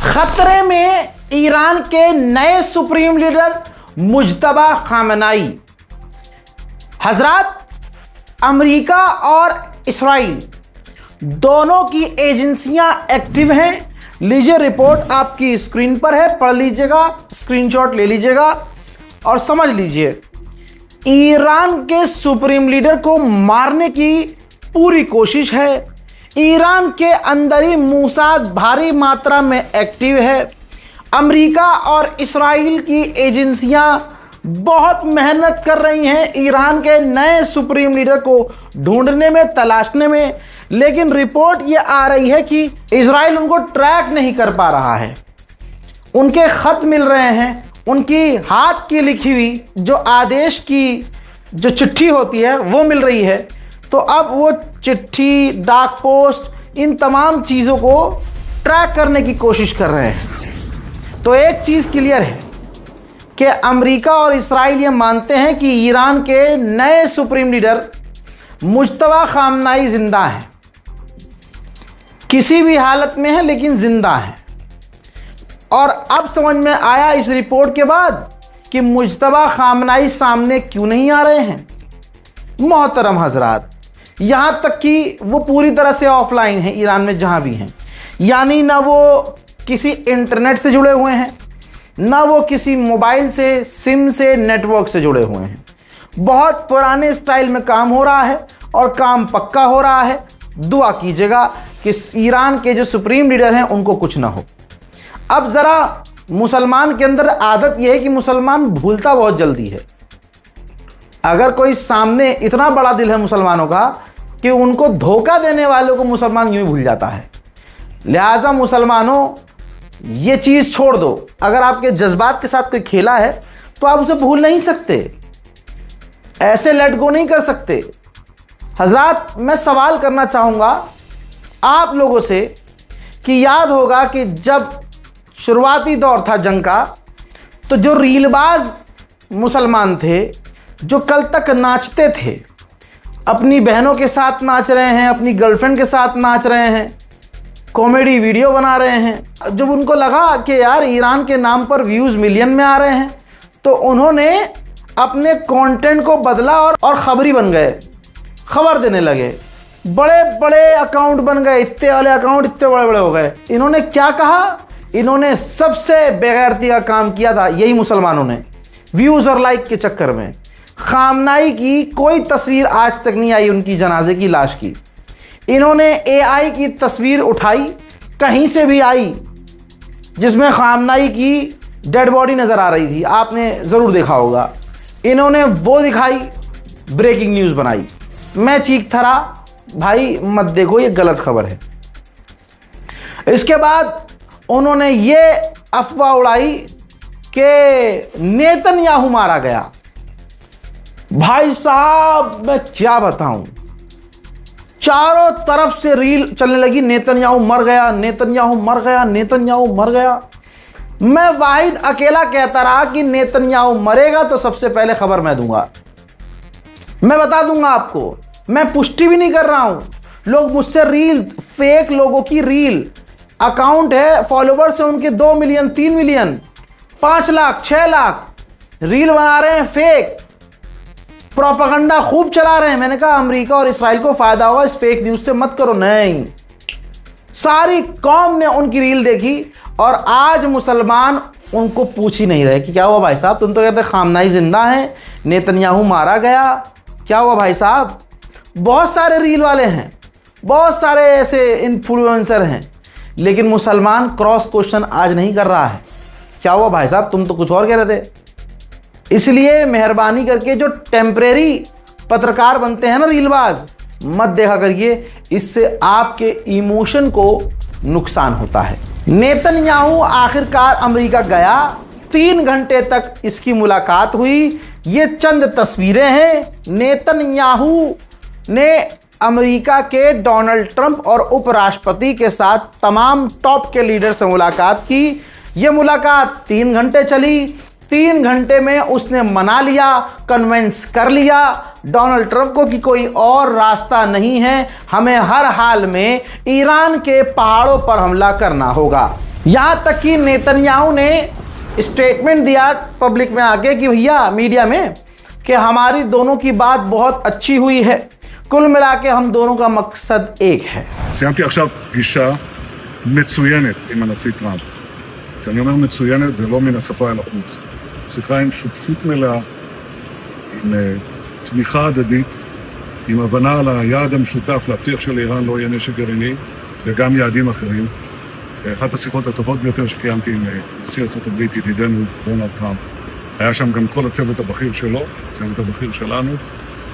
खतरे में ईरान के नए सुप्रीम लीडर मुज्तबा खामनाई। हजरात, अमेरिका और इस्राइल दोनों की एजेंसियां एक्टिव हैं। लीजिए, रिपोर्ट आपकी स्क्रीन पर है, पढ़ लीजिएगा, स्क्रीनशॉट ले लीजिएगा और समझ लीजिए। ईरान के सुप्रीम लीडर को मारने की पूरी कोशिश है। ईरान के अंदर ही मूसाद भारी मात्रा में एक्टिव है। अमेरिका और इस्राइल की एजेंसियां बहुत मेहनत कर रही हैं ईरान के नए सुप्रीम लीडर को ढूंढने में, तलाशने में, लेकिन रिपोर्ट ये आ रही है कि इजराइल उनको ट्रैक नहीं कर पा रहा है। उनके खत मिल रहे हैं, उनकी हाथ की लिखी हुई जो आदेश की जो चिट्ठी होती है वो मिल रही है। तो अब वो चिट्ठी, डाक पोस्ट, इन तमाम चीज़ों को ट्रैक करने की कोशिश कर रहे हैं। तो एक चीज़ क्लियर है कि अमेरिका और इस्राइल ये मानते हैं कि ईरान के नए सुप्रीम लीडर मुज्तबा खामनाई जिंदा हैं, किसी भी हालत में है लेकिन जिंदा है। और अब समझ में आया इस रिपोर्ट के बाद कि मुज्तबा खामनाई सामने क्यों नहीं आ रहे हैं। मोहतरम हजरात, यहाँ तक कि वो पूरी तरह से ऑफलाइन है ईरान में जहाँ भी हैं, यानी ना वो किसी इंटरनेट से जुड़े हुए हैं, ना वो किसी मोबाइल से, सिम से, नेटवर्क से जुड़े हुए हैं। बहुत पुराने स्टाइल में काम हो रहा है और काम पक्का हो रहा है। दुआ कीजिएगा कि ईरान के जो सुप्रीम लीडर हैं उनको कुछ ना हो। अब ज़रा मुसलमान के अंदर आदत यह है कि मुसलमान भूलता बहुत जल्दी है। अगर कोई सामने, इतना बड़ा दिल है मुसलमानों का कि उनको धोखा देने वालों को मुसलमान यूं ही भूल जाता है। लिहाजा मुसलमानों, ये चीज़ छोड़ दो। अगर आपके जज्बात के साथ कोई खेला है तो आप उसे भूल नहीं सकते, ऐसे लेट गो नहीं कर सकते। हजरात, मैं सवाल करना चाहूँगा आप लोगों से कि याद होगा कि जब शुरुआती दौर था जंग का, तो जो रीलबाज मुसलमान थे जो कल तक नाचते थे, अपनी बहनों के साथ नाच रहे हैं, अपनी गर्लफ्रेंड के साथ नाच रहे हैं, कॉमेडी वीडियो बना रहे हैं, जब उनको लगा कि यार ईरान के नाम पर व्यूज़ मिलियन में आ रहे हैं, तो उन्होंने अपने कंटेंट को बदला और खबरी बन गए, खबर देने लगे। बड़े बड़े अकाउंट बन गए, इतने वाले अकाउंट इतने बड़े बड़े हो गए। इन्होंने क्या कहा? इन्होंने सबसे बेगैरती का काम किया था यही मुसलमानों ने, व्यूज़ और लाइक के चक्कर में। खामनाई की कोई तस्वीर आज तक नहीं आई उनकी जनाजे की, लाश की। इन्होंने AI की तस्वीर उठाई, कहीं से भी आई, जिसमें खामनाई की डेड बॉडी नज़र आ रही थी, आपने ज़रूर देखा होगा। इन्होंने वो दिखाई, ब्रेकिंग न्यूज़ बनाई। मैं चीख थरा, भाई मत देखो, ये गलत खबर है। इसके बाद उन्होंने ये अफवाह उड़ाई कि नेतन्याहू मारा गया। भाई साहब, मैं क्या बताऊं, चारों तरफ से रील चलने लगी, नेतन्याहू मर गया, नेतन्याहू मर गया, नेतन्याहू मर गया। मैं वाहिद अकेला कहता रहा कि नेतन्याहू मरेगा तो सबसे पहले खबर मैं दूंगा, मैं बता दूंगा आपको। मैं पुष्टि भी नहीं कर रहा हूं। लोग मुझसे रील, फेक लोगों की रील, अकाउंट है, फॉलोवर्स है उनके 2 million, 3 million, 5 lakh, 6 lakh, reel बना रहे हैं फेक, प्रोपेगेंडा खूब चला रहे हैं। मैंने कहा अमेरिका और इस्राइल को फायदा होगा इस फेक न्यूज़ से, मत करो। नहीं, सारी कौम ने उनकी रील देखी और आज मुसलमान उनको पूछ ही नहीं रहे कि क्या हुआ भाई साहब, तुम तो कहते खामनाई जिंदा है, नेतन्याहू मारा गया, क्या हुआ भाई साहब। बहुत सारे रील वाले हैं, बहुत सारे ऐसे इन्फ्लुएंसर हैं, लेकिन मुसलमान क्रॉस क्वेश्चन आज नहीं कर रहा है, क्या हुआ भाई साहब, तुम तो कुछ और कह रहे थे। इसलिए मेहरबानी करके जो टेम्परेरी पत्रकार बनते हैं ना, रीलबाज, मत देखा करिए, इससे आपके इमोशन को नुकसान होता है। नेतन्याहू आखिरकार अमेरिका गया, 3 घंटे तक इसकी मुलाकात हुई। ये चंद तस्वीरें हैं। नेतन्याहू ने अमेरिका के डोनाल्ड ट्रंप और उपराष्ट्रपति के साथ तमाम टॉप के लीडर से मुलाकात की। ये मुलाकात 3 घंटे चली। 3 घंटे में उसने मना लिया, कन्विंस कर लिया डोनाल्ड ट्रंप को कि कोई और रास्ता नहीं है, हमें हर हाल में ईरान के पहाड़ों पर हमला करना होगा। यहाँ तक कि नेतन्याहू ने स्टेटमेंट दिया पब्लिक में आके कि भैया मीडिया में कि हमारी दोनों की बात बहुत अच्छी हुई है, कुल मिला के हम दोनों का मकसद एक है। סיימתי עכשיו פגישה מצוינת עם הנשיא טראמפ. כשאני אומר מצוינת זה לא מן השפה אל החוץ. שיחה עם שותפות מלאה, עם תמיכה הדדית, עם הבנה על היעד המשותף להבטיח שלאיראן לא יהיה נשק גרעיני וגם יעדים אחרים. אחת השיחות הטובות ביותר שקיימתי עם נשיא ארצות הברית, ידידנו דונלד טראמפ. היה שם גם כל הצוות הבכיר שלו, הצוות הבכיר שלנו,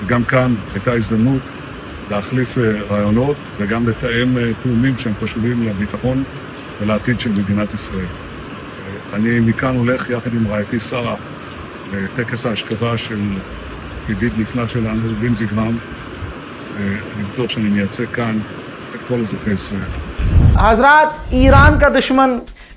וגם כאן הייתה הזדמנות להחליף רעיונות וגם לתאם תאומים שהם חשובים לביטחון ולעתיד של מדינת ישראל. אני מכאן הולך יחד עם רעייתי שרה לטקס ההשכבה של ידיד נפלא שלנו, בנזי גרם. אני בטוח שאני מייצג כאן את כל אזרחי ישראל. हजरात, ईरान का दुश्मन,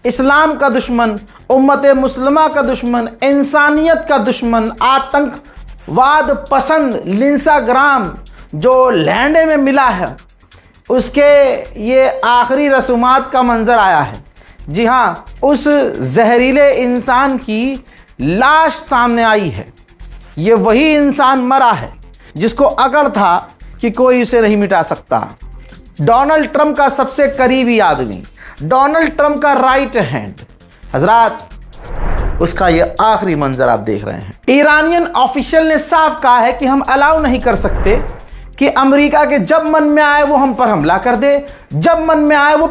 इस्लाम का दुश्मन, उम्मत मुस्लिमा का दुश्मन, इंसानियत का दुश्मन, आतंकवाद पसंद लिंसाग्राम जो लैंडे में मिला है, उसके ये आखिरी रसूमात का मंज़र आया है। जी हाँ, उस जहरीले इंसान की लाश सामने आई है। ये वही इंसान मरा है जिसको अकड़ था कि कोई उसे नहीं मिटा सकता। डोनाल्ड ट्रंप का सबसे करीबी आदमी, डोनाल्ड ट्रंप का राइट हैंड, हजरात, उसका ये आखिरी मंजर आप देख रहे हैं। ईरानियन ऑफिशियल ने साफ कहा है कि हम अलाउ नहीं कर सकते कि अमेरिका के जब मन में आए वो हम पर हमला कर दे, जब मन में आए वो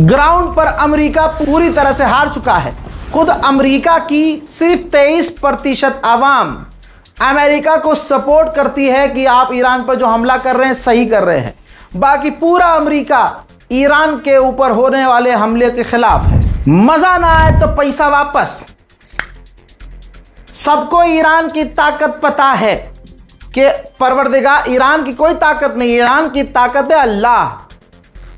ग्राउंड पर अमेरिका पूरी तरह से हार चुका है। खुद अमेरिका की सिर्फ 23% आवाम अमेरिका को सपोर्ट करती है कि आप ईरान पर जो हमला कर रहे हैं सही कर रहे हैं। बाकी पूरा अमेरिका ईरान के ऊपर होने वाले हमले के खिलाफ है। मजा ना आए तो पैसा वापस। सबको ईरान की ताकत पता है कि परवरदिगार, ईरान की कोई ताकत नहीं, ईरान की ताकत है अल्लाह।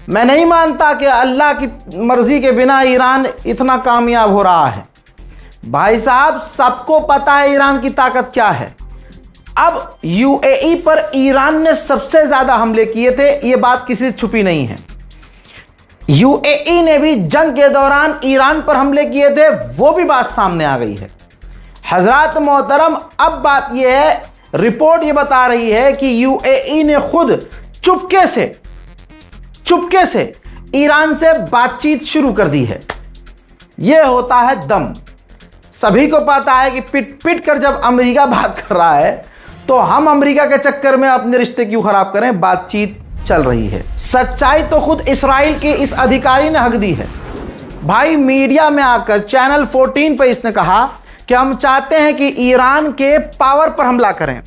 मैं नहीं मानता कि अल्लाह की मर्जी के बिना ईरान इतना कामयाब हो रहा है। भाई साहब, सबको पता है ईरान की ताकत क्या है। अब यूएई पर ईरान ने सबसे ज्यादा हमले किए थे, ये बात किसी से छुपी नहीं है। यूएई ने भी जंग के दौरान ईरान पर हमले किए थे, वो भी बात सामने आ गई है। हजरात मोहतरम, अब बात यह है, रिपोर्ट ये बता रही है कि यूएई ने खुद चुपके से ईरान से बातचीत शुरू कर दी है। यह होता है दम। सभी को पता है कि पिट कर जब अमेरिका बात कर रहा है तो हम अमेरिका के चक्कर में अपने रिश्ते क्यों खराब करें, बातचीत चल रही है। सच्चाई तो खुद इस्राइल के इस अधिकारी ने हक दी है। भाई, मीडिया में आकर चैनल 14 पर इसने कहा कि हम चाहते हैं कि ईरान के पावर पर हमला करें,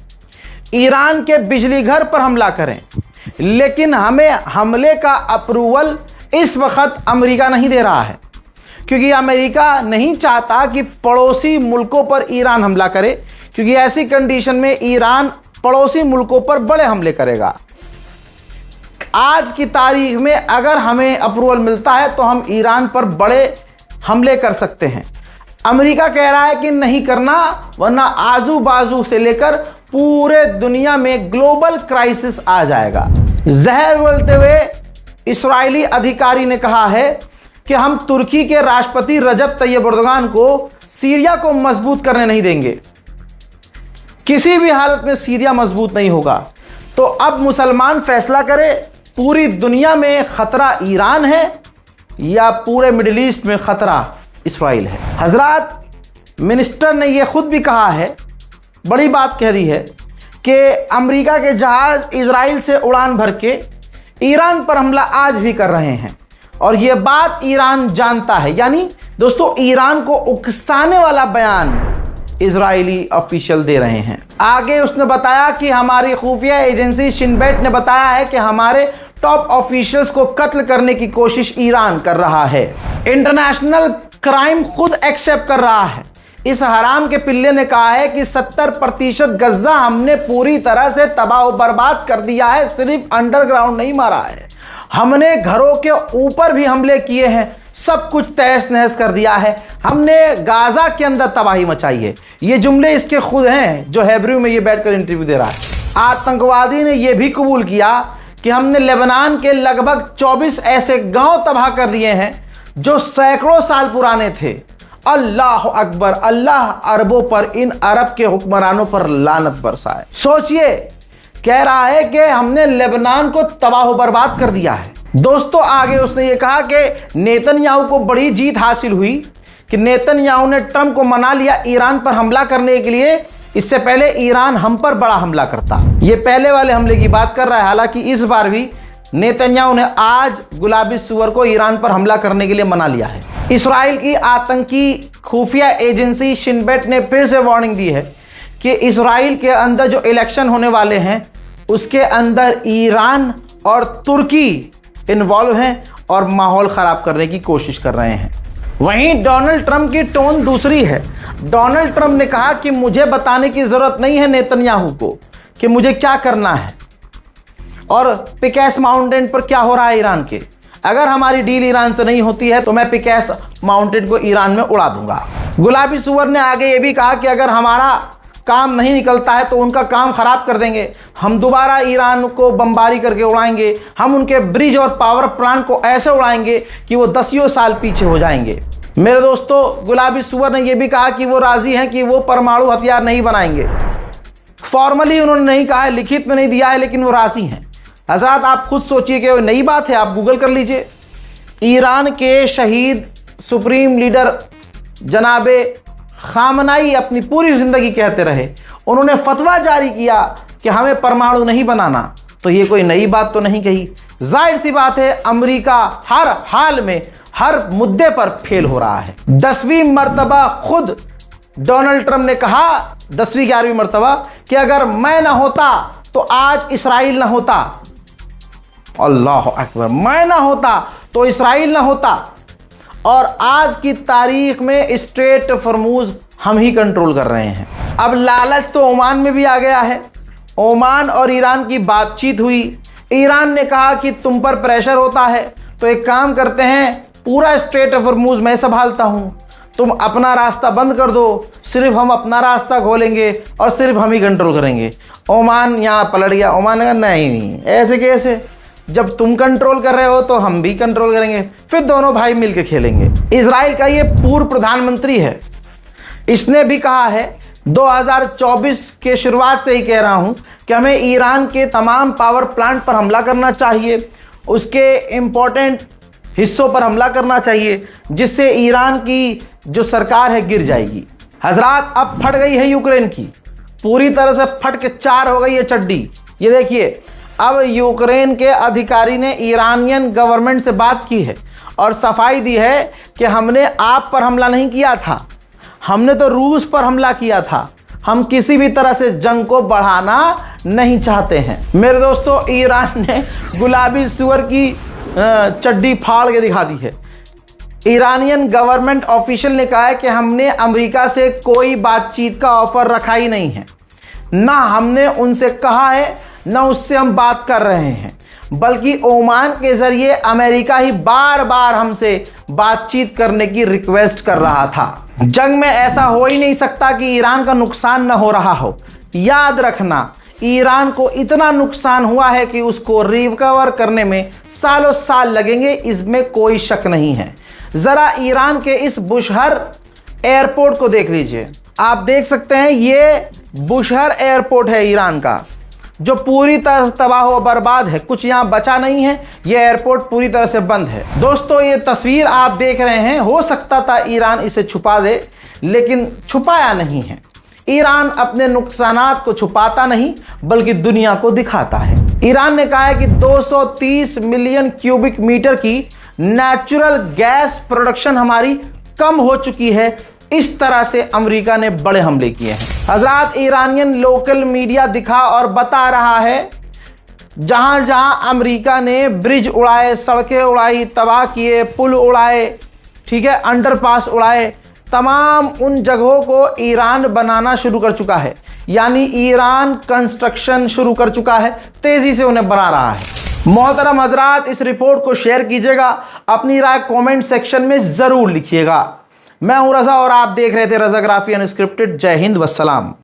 ईरान के बिजली घर पर हमला करें, लेकिन हमें हमले का अप्रूवल इस वक्त अमेरिका नहीं दे रहा है, क्योंकि अमेरिका नहीं चाहता कि पड़ोसी मुल्कों पर ईरान हमला करे, क्योंकि ऐसी कंडीशन में ईरान पड़ोसी मुल्कों पर बड़े हमले करेगा। आज की तारीख में अगर हमें अप्रूवल मिलता है तो हम ईरान पर बड़े हमले कर सकते हैं। अमेरिका कह रहा है कि नहीं करना, वरना आजू बाजू से लेकर पूरे दुनिया में ग्लोबल क्राइसिस आ जाएगा। जहर बोलते हुए इस्राएली अधिकारी ने कहा है कि हम तुर्की के राष्ट्रपति रजब तैयब एर्दोगान को सीरिया को मजबूत करने नहीं देंगे। किसी भी हालत में सीरिया मजबूत नहीं होगा। तो अब मुसलमान फैसला करे, पूरी दुनिया में खतरा ईरान है या पूरे मिडिल ईस्ट में खतरा इस्राइल है। हजरात, मिनिस्टर ने यह खुद भी कहा है, बड़ी बात कह दी है कि अमेरिका के जहाज इजराइल से उड़ान भर के ईरान पर हमला आज भी कर रहे हैं, और यह बात ईरान जानता है। यानी दोस्तों, ईरान को उकसाने वाला बयान इजरायली ऑफिशियल दे रहे हैं। आगे उसने बताया कि हमारी खुफिया एजेंसी शिन बेट ने बताया है कि हमारे टॉप ऑफिशियल्स को कत्ल करने की कोशिश ईरान कर रहा है। इंटरनेशनल क्राइम खुद एक्सेप्ट कर रहा है। इस हराम के पिल्ले ने कहा है कि 70% गज्जा हमने पूरी तरह से तबाह बर्बाद कर दिया है। सिर्फ अंडरग्राउंड नहीं मारा है, हमने घरों के ऊपर भी हमले किए हैं, सब कुछ तहस नहस कर दिया है, हमने गाजा के अंदर तबाही मचाई है। ये जुमले इसके खुद हैं जो हेब्रू में ये बैठकर इंटरव्यू दे रहा है। आतंकवादी ने यह भी कबूल किया कि हमने लेबनान के लगभग 24 ऐसे गांव तबाह कर दिए हैं जो सैकड़ों साल पुराने थे। अल्लाह अकबर, अल्लाह अरबों पर, इन अरब के हुक्मरानों पर लानत बरसाए। सोचिए, कह रहा है कि हमने लेबनान को तबाह बर्बाद कर दिया है। दोस्तों, आगे उसने ये कहा कि नेतन्याहू को बड़ी जीत हासिल हुई कि नेतन्याहू ने ट्रंप को मना लिया ईरान पर हमला करने के लिए। इससे पहले ईरान हम पर बड़ा हमला करता। ये पहले वाले हमले की बात कर रहा है। हालांकि इस बार भी नेतन्याहू ने आज गुलाबी सुअर को ईरान पर हमला करने के लिए मना लिया है। इस्राएल की आतंकी खुफिया एजेंसी शिन बेट ने फिर से वार्निंग दी है कि इस्राएल के अंदर जो इलेक्शन होने वाले हैं उसके अंदर ईरान और तुर्की इन्वॉल्व हैं और माहौल ख़राब करने की कोशिश कर रहे हैं। वहीं डोनाल्ड ट्रंप की टोन दूसरी है। डोनाल्ड ट्रंप ने कहा कि मुझे बताने की ज़रूरत नहीं है नेतन्याहू को कि मुझे क्या करना है और पिकेस माउंटेन पर क्या हो रहा है ईरान के। अगर हमारी डील ईरान से नहीं होती है तो मैं पिकेस माउंटेन को ईरान में उड़ा दूंगा। गुलाबी सुअर ने आगे ये भी कहा कि अगर हमारा काम नहीं निकलता है तो उनका काम खराब कर देंगे, हम दोबारा ईरान को बमबारी करके उड़ाएंगे, हम उनके ब्रिज और पावर प्लांट को ऐसे उड़ाएंगे कि वो 10 साल पीछे हो जाएंगे। मेरे दोस्तों, गुलाबी सुअर ने यह भी कहा कि वो राजी हैं कि वो परमाणु हथियार नहीं बनाएंगे। फॉर्मली उन्होंने नहीं कहा है, लिखित में नहीं दिया है, लेकिन वो राजी हैं। हजरात, आप खुद सोचिए कि नई बात है, आप गूगल कर लीजिए। ईरान के शहीद सुप्रीम लीडर जनाबे खामनाई अपनी पूरी जिंदगी कहते रहे, उन्होंने फतवा जारी किया कि हमें परमाणु नहीं बनाना, तो ये कोई नई बात तो नहीं कही। जाहिर सी बात है, अमेरिका हर हाल में हर मुद्दे पर फेल हो रहा है। 10वीं मर्तबा खुद डोनाल्ड ट्रंप ने कहा, 10वीं 11वीं मर्तबा, कि अगर मैं ना होता तो आज इसराइल ना होता। अल्लाह अकबर, मैं ना होता तो इसराइल ना होता। और आज की तारीख में स्ट्रेट फॉर्मूज हम ही कंट्रोल कर रहे हैं। अब लालच तो ओमान में भी आ गया है। ओमान और ईरान की बातचीत हुई। ईरान ने कहा कि तुम पर प्रेशर होता है तो एक काम करते हैं, पूरा स्ट्रेट फॉर्मूज मैं संभालता हूं, तुम अपना रास्ता बंद कर दो, सिर्फ हम अपना रास्ता खोलेंगे और सिर्फ हम ही कंट्रोल करेंगे। ओमान यहाँ पलट गया। ओमान ने कहा नहीं, ऐसे कैसे, जब तुम कंट्रोल कर रहे हो तो हम भी कंट्रोल करेंगे, फिर दोनों भाई मिलकर खेलेंगे। इजराइल का ये पूर्व प्रधानमंत्री है, इसने भी कहा है 2024 के शुरुआत से ही कह रहा हूं कि हमें ईरान के तमाम पावर प्लांट पर हमला करना चाहिए, उसके इंपॉर्टेंट हिस्सों पर हमला करना चाहिए, जिससे ईरान की जो सरकार है गिर जाएगी। हजरात, अब फट गई है यूक्रेन की, पूरी तरह से फट के चार हो गई है चड्डी। ये देखिए, अब यूक्रेन के अधिकारी ने ईरानियन गवर्नमेंट से बात की है और सफाई दी है कि हमने आप पर हमला नहीं किया था, हमने तो रूस पर हमला किया था, हम किसी भी तरह से जंग को बढ़ाना नहीं चाहते हैं। मेरे दोस्तों, ईरान ने गुलाबी सुअर की चड्डी फाड़ के दिखा दी है। ईरानियन गवर्नमेंट ऑफिशियल ने कहा है कि हमने अमेरिका से कोई बातचीत का ऑफर रखा ही नहीं है, ना हमने उनसे कहा है, ना उससे हम बात कर रहे हैं, बल्कि ओमान के जरिए अमेरिका ही बार बार हमसे बातचीत करने की रिक्वेस्ट कर रहा था। जंग में ऐसा हो ही नहीं सकता कि ईरान का नुकसान न हो रहा हो। याद रखना, ईरान को इतना नुकसान हुआ है कि उसको रिकवर करने में सालों साल लगेंगे, इसमें कोई शक नहीं है। जरा ईरान के इस बुशहर एयरपोर्ट को देख लीजिए। आप देख सकते हैं, ये बुशहर एयरपोर्ट है ईरान का, जो पूरी तरह तबाह व बर्बाद है, कुछ यहाँ बचा नहीं है। ये एयरपोर्ट पूरी तरह से बंद है। दोस्तों, ये तस्वीर आप देख रहे हैं, हो सकता था ईरान इसे छुपा दे, लेकिन छुपाया नहीं है। ईरान अपने नुकसानात को छुपाता नहीं, बल्कि दुनिया को दिखाता है। ईरान ने कहा है कि 230 मिलियन क्यूबिक मीटर की नेचुरल गैस प्रोडक्शन हमारी कम हो चुकी है। इस तरह से अमेरिका ने बड़े हमले किए हैं। हजरात, ईरानियन लोकल मीडिया दिखा और बता रहा है जहां जहां अमेरिका ने ब्रिज उड़ाए, सड़कें उड़ाई, तबाह किए, पुल उड़ाए, ठीक है, अंडरपास उड़ाए, तमाम उन जगहों को ईरान बनाना शुरू कर चुका है। यानी ईरान कंस्ट्रक्शन शुरू कर चुका है, तेजी से उन्हें बना रहा है। मोहतरम हजरात, इस रिपोर्ट को शेयर कीजिएगा, अपनी राय कमेंट सेक्शन में जरूर लिखिएगा। मैं हूं रजा और आप देख रहे थे रजाग्राफी अनस्क्रिप्टेड। जय हिंद, वस्सलाम।